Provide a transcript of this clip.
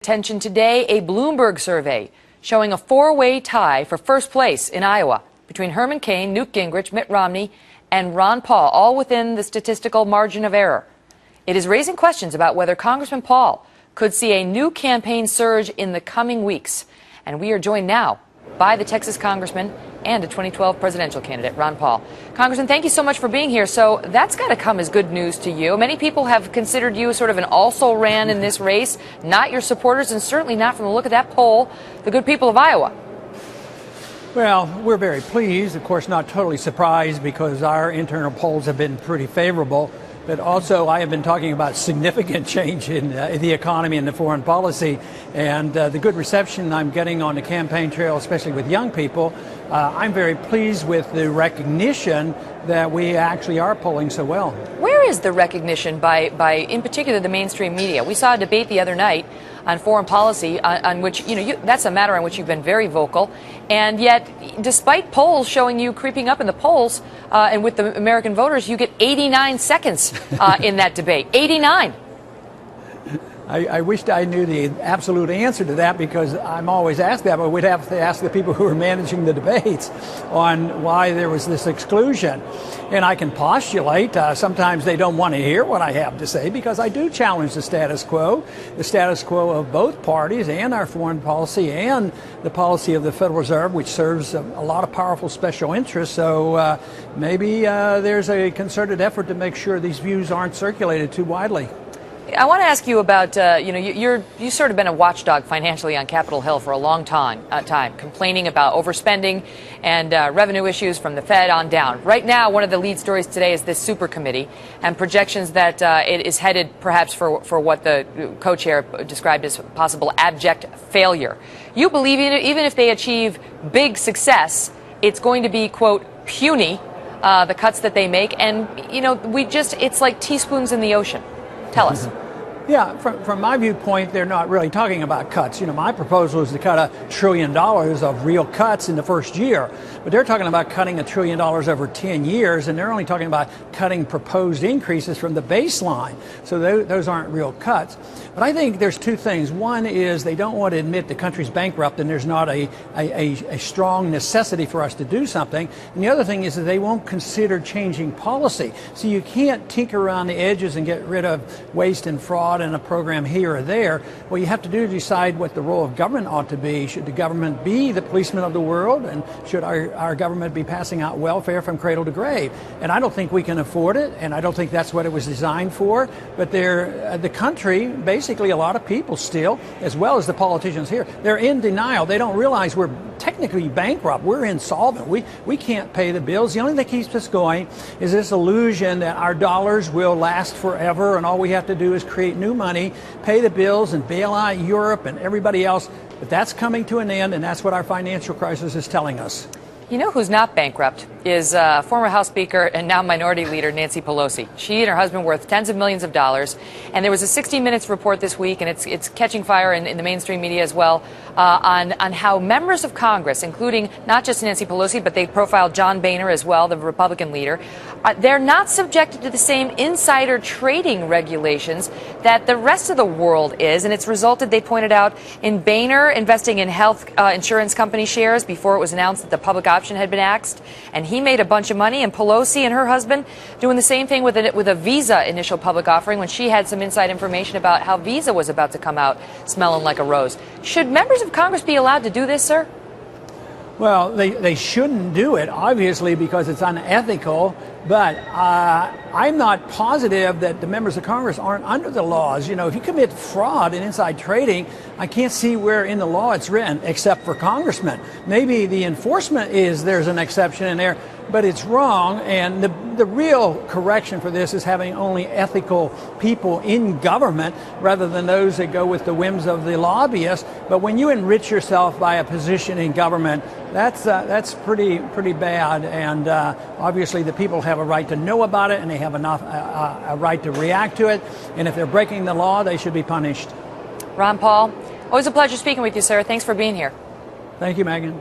Attention today, a Bloomberg survey showing a four-way tie for first place in Iowa between Herman Cain, Newt Gingrich, Mitt Romney, and Ron Paul, all within the statistical margin of error. It is raising questions about whether Congressman Paul could see a new campaign surge in the coming weeks. And we are joined now by the Texas congressman and a 2012 presidential candidate, Ron Paul. Congressman, thank you so much for being here. So that's got to come as good news to you. Many people have considered you sort of an also-ran in this race, not your supporters, and certainly not from the look of that poll, the good people of Iowa. Well, we're very pleased, of course, not totally surprised because our internal polls have been pretty favorable. But also, I have been talking about significant change in the economy and the foreign policy, and the good reception I'm getting on the campaign trail, especially with young people. I'm very pleased with the recognition that we actually are polling so well. Where is the recognition by in particular, the mainstream media? We saw a debate the other night on foreign policy on which, that's a matter on which you've been very vocal. And yet, despite polls showing you creeping up in the polls and with the American voters, you get 89 seconds in that debate. 89. I wished I knew the absolute answer to that because I'm always asked that, but we'd have to ask the people who are managing the debates on why there was this exclusion. And I can postulate, sometimes they don't want to hear what I have to say because I do challenge the status quo of both parties and our foreign policy and the policy of the Federal Reserve, which serves a lot of powerful special interests. So maybe there's a concerted effort to make sure these views aren't circulated too widely. I want to ask you about, you've sort of been a watchdog financially on Capitol Hill for a long time, complaining about overspending and revenue issues from the Fed on down. Right now, one of the lead stories today is this super committee and projections that it is headed perhaps for what the co-chair described as possible abject failure. You believe even if they achieve big success, it's going to be, quote, puny, the cuts that they make. And, it's like teaspoons in the ocean. Tell us. Yeah, from my viewpoint, they're not really talking about cuts. My proposal is to cut $1 trillion of real cuts in the first year. But they're talking about cutting $1 trillion over 10 years, and they're only talking about cutting proposed increases from the baseline. So those aren't real cuts. But I think there's two things. One is they don't want to admit the country's bankrupt and there's not a strong necessity for us to do something. And the other thing is that they won't consider changing policy. So you can't tinker around the edges and get rid of waste and fraud in a program here or there. What you have to do is decide what the role of government ought to be. Should the government be the policeman of the world? And should our government be passing out welfare from cradle to grave? And I don't think we can afford it, and I don't think that's what it was designed for. But the country, basically a lot of people still, as well as the politicians here, they're in denial. They don't realize we're technically bankrupt. We're insolvent. We can't pay the bills. The only thing that keeps us going is this illusion that our dollars will last forever and all we have to do is create new money, pay the bills, and bail out Europe and everybody else. But that's coming to an end, and that's what our financial crisis is telling us. You know who's not bankrupt is former House Speaker and now Minority Leader Nancy Pelosi. She and her husband worth tens of millions of dollars. And there was a 60 Minutes report this week, and it's catching fire in the mainstream media as well, on how members of Congress, including not just Nancy Pelosi, but they profiled John Boehner as well, the Republican leader, they're not subjected to the same insider trading regulations that the rest of the world is. And it's resulted, they pointed out, in Boehner investing in health insurance company shares before it was announced that the public option had been axed, and he made a bunch of money. And Pelosi and her husband doing the same thing with a Visa initial public offering when she had some inside information about how Visa was about to come out smelling like a rose. Should members of Congress be allowed to do this, sir? Well, they shouldn't do it, obviously, because it's unethical. But I'm not positive that the members of Congress aren't under the laws. If you commit fraud and inside trading, I can't see where in the law it's written, except for congressmen. Maybe the enforcement there's an exception in there, but it's wrong. And the real correction for this is having only ethical people in government rather than those that go with the whims of the lobbyists. But when you enrich yourself by a position in government, that's pretty bad. And obviously the people have a right to know about it, and they have a right to react to it. And if they're breaking the law, they should be punished. Ron Paul, always a pleasure speaking with you, sir. Thanks for being here. Thank you, Megan.